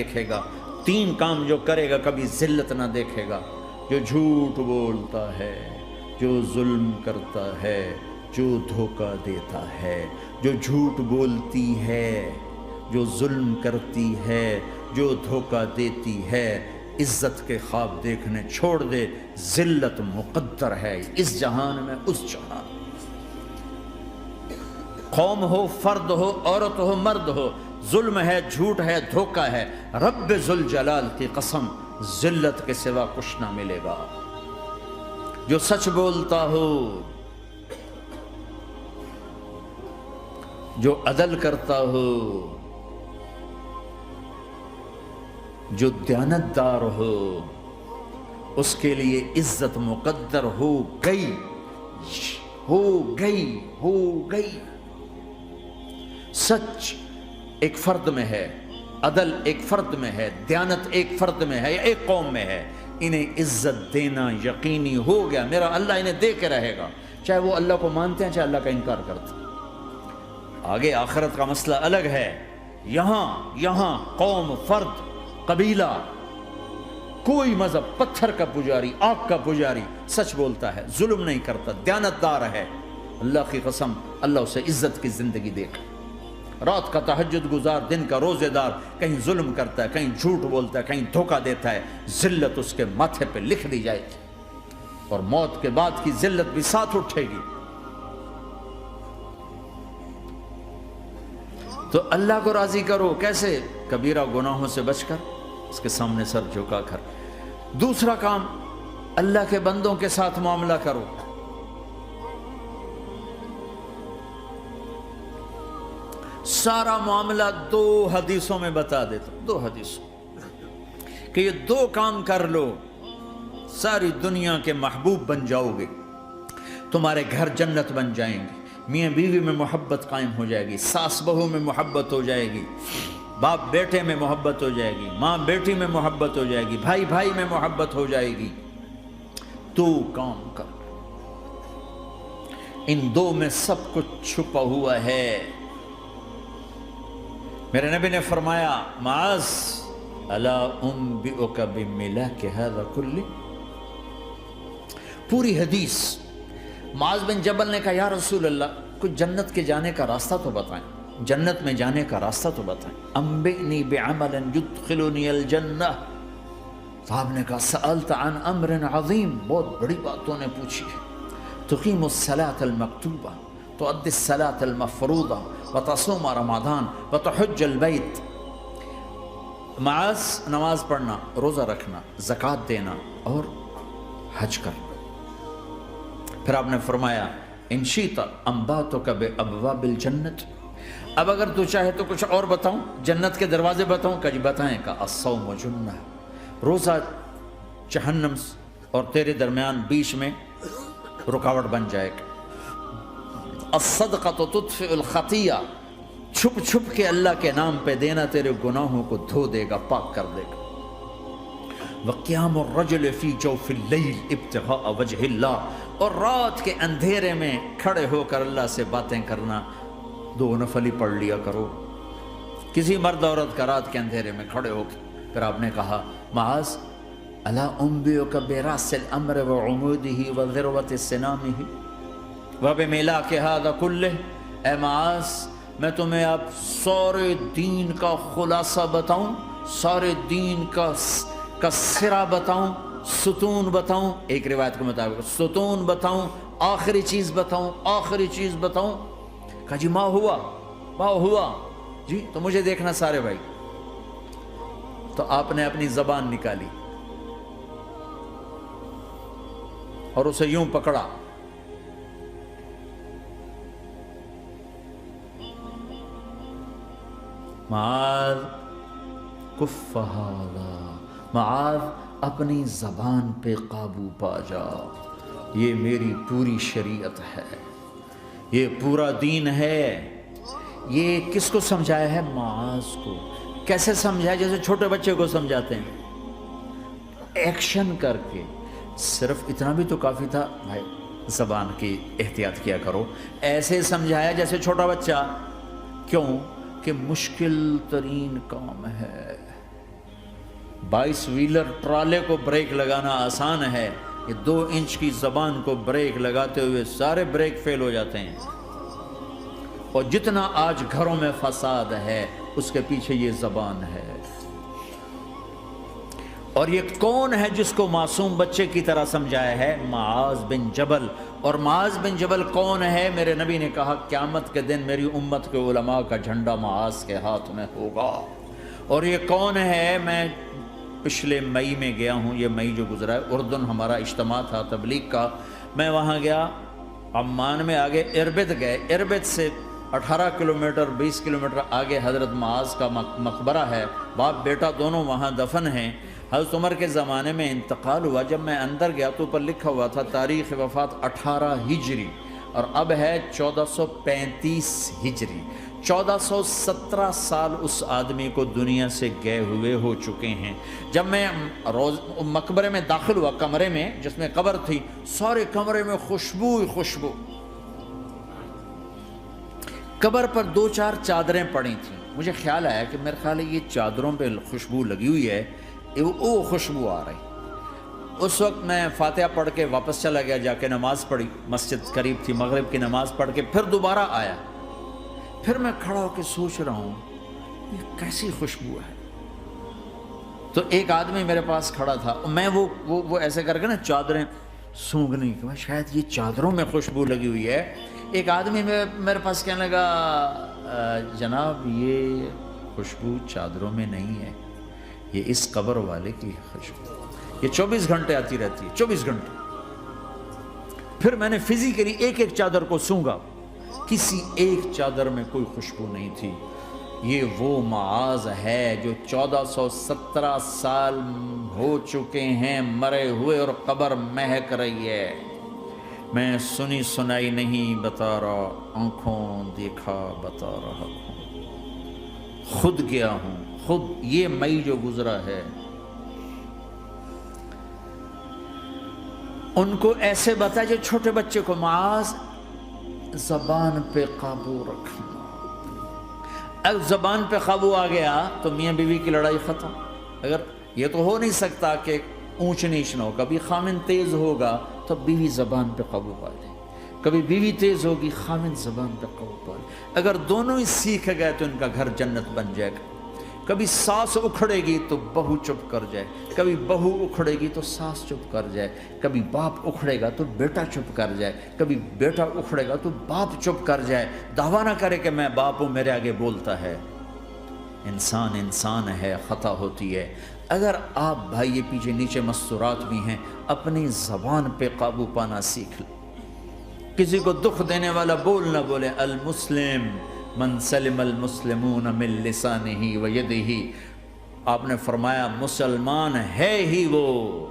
دیکھے گا، تین کام جو کرے گا کبھی ذلت نہ دیکھے گا، جو جھوٹ بولتا ہے، جو ظلم کرتا ہے، جو دھوکہ دیتا ہے، جو جھوٹ بولتی ہے، جو ظلم کرتی ہے، جو دھوکہ دیتی ہے، عزت کے خواب دیکھنے چھوڑ دے، ذلت مقدر ہے اس جہان میں اس جہان میں، قوم ہو، فرد ہو، عورت ہو، مرد ہو، ظلم ہے، جھوٹ ہے، دھوکہ ہے، رب ذوالجلال کی قسم ذلت کے سوا کچھ نہ ملے گا۔ جو سچ بولتا ہو، جو عدل کرتا ہو، جو دیانتدار ہو، اس کے لیے عزت مقدر ہو گئی، ہو گئی، ہو گئی۔ سچ ایک فرد میں ہے، عدل ایک فرد میں ہے، دیانت ایک فرد میں ہے یا ایک قوم میں ہے، انہیں عزت دینا یقینی ہو گیا، میرا اللہ انہیں دے کے رہے گا، چاہے وہ اللہ کو مانتے ہیں چاہے اللہ کا انکار کرتے ہیں۔ آگے آخرت کا مسئلہ الگ ہے، یہاں قوم، فرد، قبیلہ، کوئی مذہب، پتھر کا پجاری، آگ کا پجاری، سچ بولتا ہے، ظلم نہیں کرتا، دیانتدار ہے، اللہ کی قسم اللہ اسے عزت کی زندگی دے گا۔ رات کا تہجد گزار، دن کا روزے دار، کہیں ظلم کرتا ہے، کہیں جھوٹ بولتا ہے، کہیں دھوکہ دیتا ہے، ذلت اس کے ماتھے پہ لکھ دی جائے گی، اور موت کے بعد کی ذلت بھی ساتھ اٹھے گی۔ تو اللہ کو راضی کرو، کیسے؟ کبیرہ گناہوں سے بچ کر، اس کے سامنے سر جھکا کر۔ دوسرا کام، اللہ کے بندوں کے ساتھ معاملہ کرو۔ سارا معاملہ دو حدیثوں میں بتا دیتا ہوں، دو حدیثوں کہ یہ دو کام کر لو، ساری دنیا کے محبوب بن جاؤ گے، تمہارے گھر جنت بن جائیں گے، میاں بیوی میں محبت قائم ہو جائے گی، ساس بہو میں محبت ہو جائے گی، باپ بیٹے میں محبت ہو جائے گی، ماں بیٹی میں محبت ہو جائے گی، بھائی بھائی میں محبت ہو جائے گی۔ دو کام کر، ان دو میں سب کچھ چھپا ہوا ہے۔ میرے نبی نے فرمایا، معاذ الا انبئک بملاک ھذا کلہ، پوری حدیث۔ معاذ بن جبل نے کہا، یا رسول اللہ، کچھ جنت کے جانے کا راستہ تو بتائیں، جنت میں جانے کا راستہ تو بتائیں۔ انبئنی بعمل یدخلنی الجنہ، صاحب نے کہا، سألت عن امر عظیم، بہت بڑی باتوں نے پوچھی ہے۔ تقیم الصلاة المکتوبہ، تؤدی الصلاة المفروضہ، وتصوم رمضان، وتحج البیت۔ معاذ، نماز پڑھنا، روزہ رکھنا، زکوٰۃ دینا اور حج کرنا۔ پھر آپ نے فرمایا، ان شئت انبأتک بابواب الجنۃ، اب اگر تو چاہے تو کچھ اور بتاؤں، جنت کے دروازے بتاؤں؟ کہ جی بتائیں۔ کہ الصوم جنہ، روزہ جہنم اور تیرے درمیان بیچ میں رکاوٹ بن جائے گا۔ الصدقۃ تطفئ الخطیہ، چھپ چھپ کے اللہ کے نام پہ دینا تیرے گناہوں کو دھو دے گا، پاک کر دے گا۔ وقیام الرجل فی جوف اللیل ابتغاء وجہ اللہ، اور رات کے اندھیرے میں کھڑے ہو کر اللہ سے باتیں کرنا، دو نفل ہی پڑھ لیا کرو، کسی مرد عورت کا رات کے اندھیرے میں کھڑے ہو کے۔ پھر آپ نے کہا، معاذ الا انبئک براس الامر وعمودہ وذروۃ سنامہ وبملاک ھذا کلہ، اے معاذ میں تمہیں اب سارے دین کا خلاصہ بتاؤں، سارے دین کا سرا بتاؤں، ستون بتاؤں، ایک روایت کے مطابق ستون بتاؤں، آخری چیز بتاؤں، آخری چیز بتاؤں؟ کہا جی ما ہوا جی، تو مجھے دیکھنا سارے بھائی۔ تو آپ نے اپنی زبان نکالی اور اسے یوں پکڑا، معاذ کف ھذا، معاذ اپنی زبان پہ قابو پا جا، یہ میری پوری شریعت ہے، یہ پورا دین ہے۔ یہ کس کو سمجھایا ہے؟ معاذ کو۔ کیسے سمجھایا؟ جیسے چھوٹے بچے کو سمجھاتے ہیں، ایکشن کر کے۔ صرف اتنا بھی تو کافی تھا، بھائی زبان کی احتیاط کیا کرو، ایسے سمجھایا جیسے چھوٹا بچہ۔ کیوں؟ کہ مشکل ترین کام ہے، 22 ویلر ٹرالے کو بریک لگانا آسان ہے، یہ 2 انچ کی زبان کو بریک لگاتے ہوئے سارے بریک فیل ہو جاتے ہیں۔ اور جتنا آج گھروں میں فساد ہے اس کے پیچھے یہ زبان ہے۔ اور یہ کون ہے جس کو معصوم بچے کی طرح سمجھایا ہے؟ معاذ بن جبل۔ اور معاذ بن جبل کون ہے؟ میرے نبی نے کہا قیامت کے دن میری امت کے علماء کا جھنڈا معاذ کے ہاتھ میں ہوگا۔ اور یہ کون ہے؟ میں پچھلے مئی میں گیا ہوں، یہ مئی جو گزرا ہے، اردن ہمارا اجتماع تھا تبلیغ کا، میں وہاں گیا، عمان میں آگے اربد گئے، اربد سے 18 کلومیٹر 20 کلومیٹر آگے حضرت معاذ کا مقبرہ ہے، باپ بیٹا دونوں وہاں دفن ہیں۔ حضرت عمر کے زمانے میں انتقال ہوا، جب میں اندر گیا تو اوپر لکھا ہوا تھا تاریخ وفات 18 ہجری، اور اب ہے 1435 ہجری۔ 1417 سال اس آدمی کو دنیا سے گئے ہوئے ہو چکے ہیں۔ جب میں مقبرے میں داخل ہوا، کمرے میں جس میں قبر تھی، سارے کمرے میں خوشبو ہی خوشبو۔ قبر پر 2-4 چادریں پڑی تھیں، مجھے خیال آیا کہ میرے خیال ہے یہ چادروں پہ خوشبو لگی ہوئی ہے، وہ خوشبو آ رہی۔ اس وقت میں فاتحہ پڑھ کے واپس چلا گیا، جا کے نماز پڑھی، مسجد قریب تھی، مغرب کی نماز پڑھ کے پھر دوبارہ آیا، پھر میں کھڑا ہو کے سوچ رہا ہوں یہ کیسی خوشبو ہے۔ تو ایک آدمی میرے پاس کھڑا تھا، میں وہ ایسے کر کے نا چادریں سونگنے کی، شاید یہ چادروں میں خوشبو لگی ہوئی ہے۔ ایک آدمی میرے پاس کہنے لگا جناب یہ خوشبو چادروں میں نہیں ہے، یہ اس قبر والے کی خوشبو، یہ 24 گھنٹے آتی رہتی ہے، 24 گھنٹے۔ پھر میں نے فزیکلی ایک ایک چادر کو سونگا، کسی ایک چادر میں کوئی خوشبو نہیں تھی۔ یہ وہ معاذ ہے جو 1417 سال ہو چکے ہیں مرے ہوئے، اور قبر مہک رہی ہے۔ میں سنی سنائی نہیں بتا رہا، آنکھوں دیکھا بتا رہا ہوں، خود گیا ہوں، خود یہ مئی جو گزرا ہے۔ ان کو ایسے بتا جو چھوٹے بچے کو، معاذ زبان پہ قابو رکھنا۔ اب زبان پہ قابو آ گیا تو میاں بیوی کی لڑائی ختم۔ اگر یہ تو ہو نہیں سکتا کہ اونچ نیچ نہ ہو، کبھی خامن تیز ہوگا تو بیوی زبان پہ قابو پا لے، کبھی بیوی تیز ہوگی خامن زبان پہ قابو پا لے۔ اگر دونوں ہی سیکھ گئے تو ان کا گھر جنت بن جائے گا۔ کبھی ساس اکھڑے گی تو بہو چپ کر جائے، کبھی بہو اکھڑے گی تو ساس چپ کر جائے، کبھی باپ اکھڑے گا تو بیٹا چپ کر جائے، کبھی بیٹا اکھڑے گا تو باپ چپ کر جائے، دعویٰ نہ کرے کہ میں باپ ہوں میرے آگے بولتا ہے۔ انسان انسان ہے، خطا ہوتی ہے۔ اگر آپ بھائی یہ پیچھے نیچے مستورات بھی ہیں، اپنی زبان پہ قابو پانا سیکھ لیں۔ کسی کو دکھ دینے والا بول نہ بولے۔ المسلم من سلم المسلمون من لسانہ و یدہ، آپ نے فرمایا مسلمان ہے ہی وہ